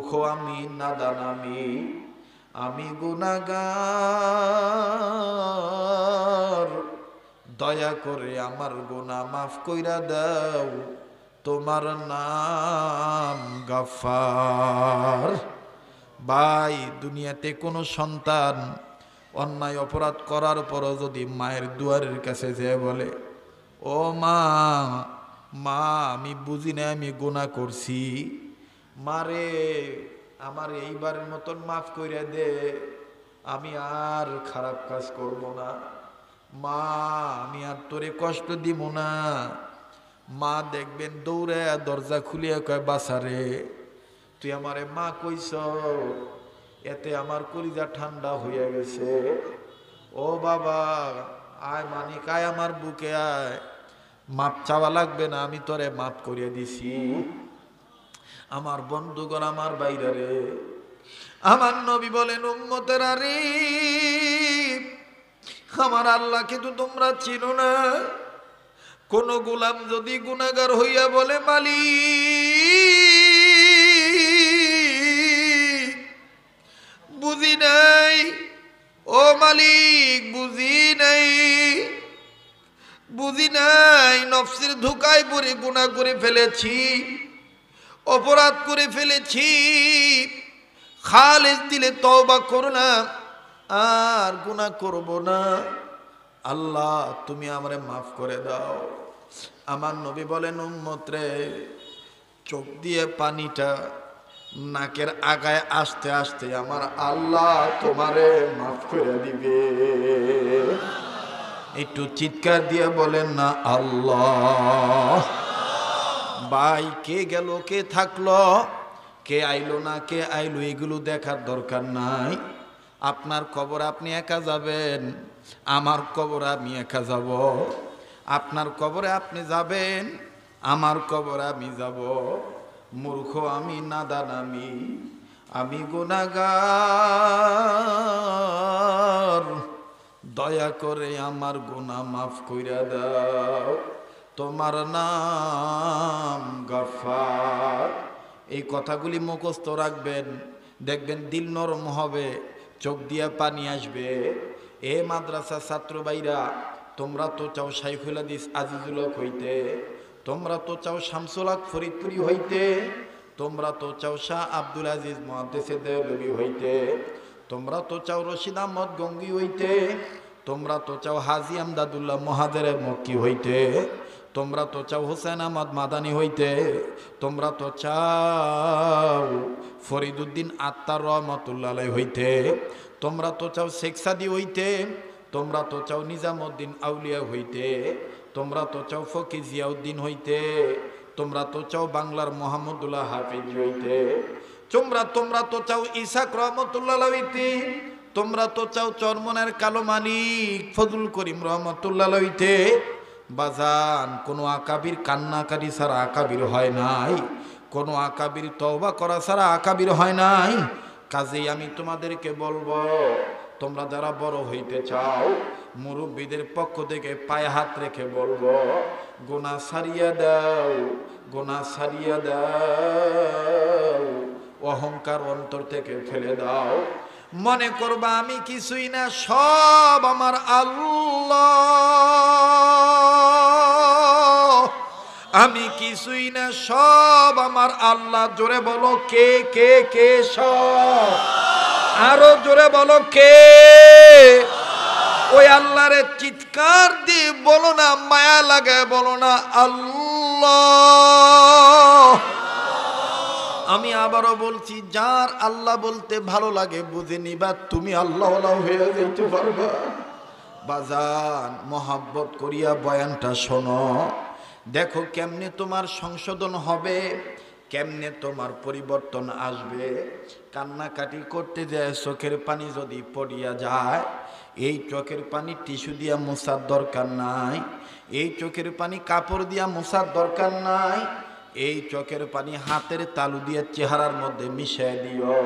মূর্খ আমি, নাদান আমি গুনাহগার। দয়া করে আমার গুনাহ মাফ কইরা দাও, তোমার নাম গাফফার। ভাই, দুনিয়াতে কোনো সন্তান অন্যায় অপরাধ করার পরও যদি মায়ের দুয়ারের কাছে যেয়ে বলে, ও মা, মা আমি বুঝি না আমি গুনাহ করছি, মারে আমার এইবারের মতন মাফ কইরা দে, আমি আর খারাপ কাজ করব না, মা আমি আর তোরে কষ্ট দিব না। মা দেখবেন দৌড়ে দরজা খুলিয়া কয়, বাসারে তুই আমারে মা কইছ, এতে আমার কলিজা ঠান্ডা হইয়া গেছে। ও বাবা আয় মানিক, আয় আমার বুকে আয়, মাপ চাওয়া লাগবে না, আমি তোরে মাপ করিয়া দিছি। আমার বন্ধুগণ, আমার বাইরে রে, আমার নবী বলেন, উম্মতেরা রে, আমার আল্লাহকে তো তোমরা চিনো না। কোন গোলাম যদি গুনাহগার হইয়া বলে, মালিক বুঝি নাই, ও মালিক বুঝি নাই, বুঝি নাই, নফসের ধোঁকায় পড়ে গুনাহ করে ফেলেছি, অপরাধ করে ফেলেছি, খালেস দিলে তওবা করো না, আর গুনাহ করব না, আল্লাহ তুমি আমারে মাফ করে দাও। আমার নবী বলেন, উম্মত রে, চোখ দিয়ে পানিটা নাকের আগায় আসতে আসতে আমার আল্লাহ তোমারে মাফ করে দিবে। একটু চিৎকার দিয়ে বলেন না আল্লাহ। ভাই, কে গেল কে থাকলো, কে আইলো না কে আইলো, এগুলো দেখার দরকার নাই। আপনার কবর আপনি একা যাবেন, আমার কবর আমি একা যাব। আপনার কবরে আপনি যাবেন, আমার কবর আমি যাব। মূর্খ আমি, নাদান আমি গুনাহগার। দয়া করে আমার গুনাহ মাফ কইরা দাও, তোমার নাম গাফফার। এই কথাগুলি মুখস্থ রাখবেন, দেখবেন দিল নরম হবে, চোখ দিয়া পানি আসবে। এ মাদ্রাসা ছাত্র ভাইরা, তোমরা তো চাও শাইখুল হাদিস আজিজুল হক হইতে, তোমরা তো চাও শামসুল হক ফরিদপুরি হইতে, তোমরা তো চাও শাহ আব্দুল আজিজ মুহাদ্দিসে দেওবন্দি হইতে, তোমরা তো চাও রশিদ আহমদ গঙ্গি হইতে, তোমরা তো চাও হাজী আমদাদুল্লাহ মুহাজিরে মক্কি হইতে, তোমরা তো চাও হুসেন আহমদ মাদানী হইতে, তোমরা তো চাও ফরিদুদ্দিন আত্মার রহমতুল্লাহ আলাইহি হইতে, তোমরা তো চাও শেখ সাদি হইতে, তোমরা তো চাও নিজামউদ্দিন আউলিয়া হইতে, তোমরা তো চাও ফকির জিয়াউদ্দিন হইতে, তোমরা তো চাও বাংলার মোহাম্মদুল্লাহ হাফিজ হইতে, তোমরা তো চাও ইসাক রহমতুল্লাহ হইতে, তোমরা তো চাও চরমনের কালো মালিক ফজল করিম রহমতুল্লাহ হইতে। বাজান, কোনো আকাবির কান্নাকারি ছাড়া আকাবির হয় নাই, কোনো আকাবির তওবা করা ছাড়া আকাবির হয় নাই। কাজেই আমি তোমাদেরকে বলবো, তোমরা যারা বড় হইতে চাও, মুরব্বীদের পক্ষ থেকে পায়ে হাত রেখে বলবো, গুনাহ ছাড়িয়া দাও, গুনাহ ছাড়িয়া দাও, অহংকার অন্তর থেকে ফেলে দাও। মনে করবা আমি কিছুই না, সব আমার আল্লাহ, আমি কিছুই না, সব আমার আল্লাহ। জোরে বলো কে কে কে সব, আরো জোরে বলো কে। ওই আল্লাহরে চিৎকার দিয়ে বলো না, মায়া লাগে বলো না আল্লাহ। আমি আবারও বলছি, যার আল্লাহ বলতে ভালো লাগে বুঝে নিবা, তুমি আল্লাহ হয়ে যেতে পারবা। বাজান, মহাব্বত করিয়া বয়ানটা শোনো, দেখো কেমনে তোমার সংশোধন হবে, কেমনে তোমার পরিবর্তন আসবে। কান্নাকাটি করতে যায়, চোখের পানি যদি পড়িয়া যায়, এই চোখের পানি টিস্যু দিয়া মোছার দরকার নাই, এই চোখের পানি কাপড় দিয়া মোছার দরকার নাই, এই চোখের পানি হাতের তালু দিয়ে চেহারার মধ্যে মিশিয়ে দিও।